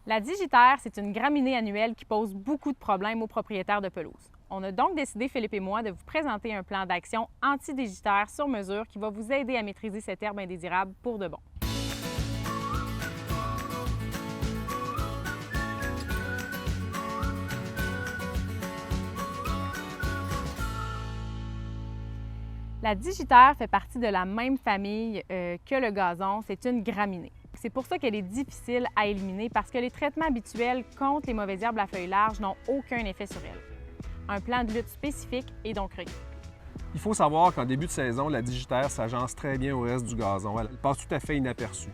La digitaire, c'est une graminée annuelle qui pose beaucoup de problèmes aux propriétaires de pelouse. On a donc décidé, Philippe et moi, de vous présenter un plan d'action anti-digitaire sur mesure qui va vous aider à maîtriser cette herbe indésirable pour de bon. La digitaire fait partie de la même famille que le gazon, c'est une graminée. C'est pour ça qu'elle est difficile à éliminer parce que les traitements habituels contre les mauvaises herbes à feuilles larges n'ont aucun effet sur elle. Un plan de lutte spécifique est donc requis. Il faut savoir qu'en début de saison, la digitaire s'agence très bien au reste du gazon. Elle passe tout à fait inaperçue.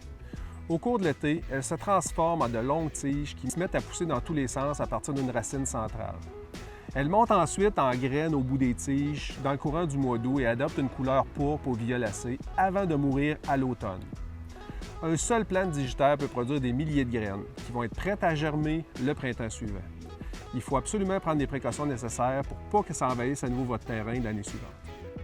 Au cours de l'été, elle se transforme en de longues tiges qui se mettent à pousser dans tous les sens à partir d'une racine centrale. Elle monte ensuite en graines au bout des tiges dans le courant du mois d'août et adopte une couleur pourpre ou violacée avant de mourir à l'automne. Un seul plant de digitaire peut produire des milliers de graines qui vont être prêtes à germer le printemps suivant. Il faut absolument prendre les précautions nécessaires pour pas que ça envahisse à nouveau votre terrain l'année suivante.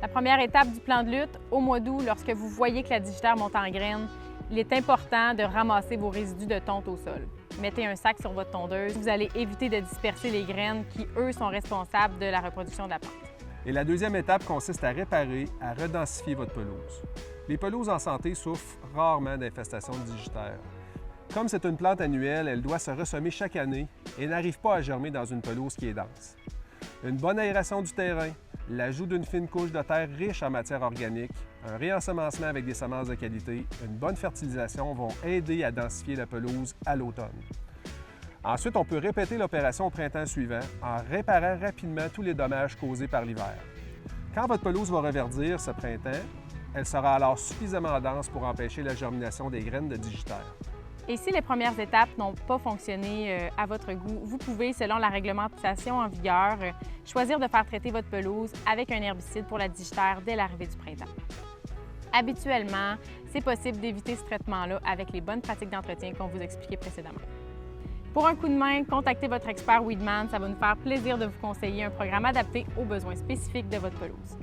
La première étape du plan de lutte, au mois d'août, lorsque vous voyez que la digitaire monte en graines, il est important de ramasser vos résidus de tonte au sol. Mettez un sac sur votre tondeuse. Vous allez éviter de disperser les graines qui, eux, sont responsables de la reproduction de la plante. Et la deuxième étape consiste à réparer, à redensifier votre pelouse. Les pelouses en santé souffrent rarement d'infestations de digitaire. Comme c'est une plante annuelle, elle doit se ressemer chaque année et n'arrive pas à germer dans une pelouse qui est dense. Une bonne aération du terrain, l'ajout d'une fine couche de terre riche en matière organique, un réensemencement avec des semences de qualité, une bonne fertilisation vont aider à densifier la pelouse à l'automne. Ensuite, on peut répéter l'opération au printemps suivant en réparant rapidement tous les dommages causés par l'hiver. Quand votre pelouse va reverdir ce printemps, elle sera alors suffisamment dense pour empêcher la germination des graines de digitaire. Et si les premières étapes n'ont pas fonctionné à votre goût, vous pouvez, selon la réglementation en vigueur, choisir de faire traiter votre pelouse avec un herbicide pour la digitaire dès l'arrivée du printemps. Habituellement, c'est possible d'éviter ce traitement-là avec les bonnes pratiques d'entretien qu'on vous expliquait précédemment. Pour un coup de main, contactez votre expert Weedman, ça va nous faire plaisir de vous conseiller un programme adapté aux besoins spécifiques de votre pelouse.